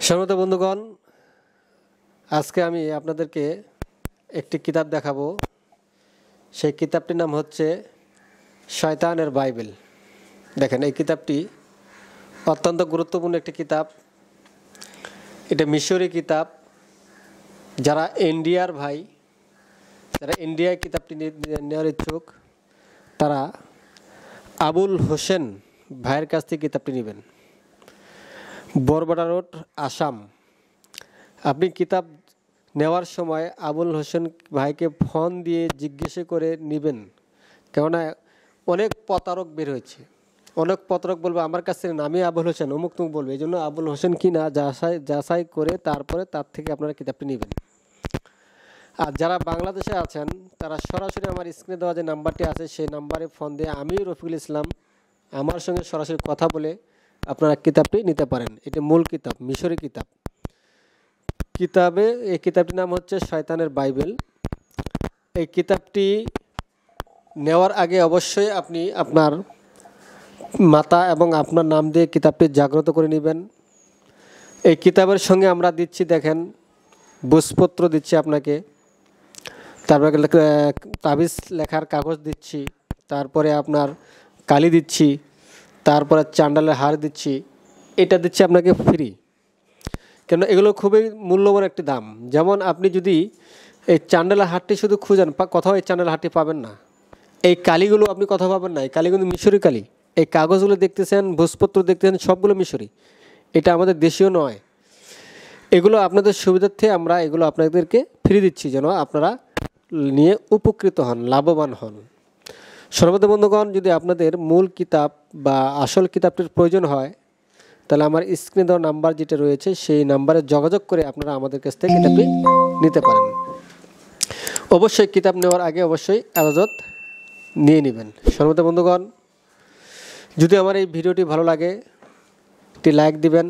সম্মানিত বন্ধুগণ, আজকে আমি আপনাদেরকে একটি কিতাব দেখাবো। সেই কিতাবটির নাম হচ্ছে শয়তানের বাইবেল। দেখেন, এই কিতাবটি অত্যন্ত গুরুত্বপূর্ণ একটি কিতাব। এটা মিশরি কিতাব। যারা ইন্ডিয়ার ভাই, যারা ইন্ডিয়ায় কিতাবটি নেওয়ার ইচ্ছুক, তারা আবুল হোসেন ভাইয়ের কাছ থেকে কিতাবটি নেবেন। বরবাডা রোড, আসাম। আপনি কিতাব নেওয়ার সময় আবুল হোসেন ভাইকে ফোন দিয়ে জিজ্ঞেস করে নেবেন, কেননা অনেক প্রতারক বের হয়েছে। অনেক প্রতারক বলবে আমার কাছে নামে আবুল হোসেন, অমুক তুমুক বলবে। এই জন্য আবুল হোসেন কি না যাচাই করে তারপরে তার থেকে আপনারা কিতাবটি নেবেন। আর যারা বাংলাদেশে আছেন, তারা সরাসরি আমার স্ক্রিনে দেওয়া যে নাম্বারটি আছে, সেই নাম্বারে ফোন দিয়ে আমি রফিকুল ইসলাম আমার সঙ্গে সরাসরি কথা বলে আপনারা কিতাবটি নিতে পারেন। এটি মূল কিতাব, মিশরি কিতাব। এই কিতাবটির নাম হচ্ছে শয়তানের বাইবেল। এই কিতাবটি নেওয়ার আগে অবশ্যই আপনি আপনার মাতা এবং আপনার নাম দিয়ে কিতাবটি জাগ্রত করে নেবেন। এই কিতাবের সঙ্গে আমরা দিচ্ছি, দেখেন, বুঝপত্র দিচ্ছি আপনাকে, তারপরে তাবিজ লেখার কাগজ দিচ্ছি, তারপরে আপনার কালি দিচ্ছি, তারপরে চান্ডালের হার দিচ্ছি। এটা দিচ্ছি আপনাকে ফ্রি, কেন এগুলো খুবই মূল্যবান একটি দাম। যেমন আপনি যদি এই চান্ডালের হারটি শুধু খুঁজেন, কোথাও এই চান্ডালের হারটি পাবেন না। এই কালিগুলো আপনি কোথাও পাবেন না। এই কালি কিন্তু মিশরি কালি। এই কাগজগুলো দেখতেছেন, ভোজপত্র দেখতেছেন, সবগুলো মিশরি। এটা আমাদের দেশীয় নয়। এগুলো আপনাদের সুবিধার্থে আমরা এগুলো আপনাদেরকে ফ্রি দিচ্ছি, যেন আপনারা নিয়ে উপকৃত হন, লাভবান হন। সর্বদা বন্ধুগণ, যদি আপনাদের মূল কিতাব বা আসল কিতাবটির প্রয়োজন হয়, তাহলে আমার স্ক্রিনে দেওয়া নাম্বার যেটা রয়েছে, সেই নাম্বারে যোগাযোগ করে আপনারা আমাদের কাছ থেকে কিতাবটি নিতে পারেন। অবশ্যই কিতাব নেওয়ার আগে অবশ্যই ইজাজত নিয়ে নেবেন। সর্বদা বন্ধুগণ, যদি আমার এই ভিডিওটি ভালো লাগে, একটি লাইক দিবেন।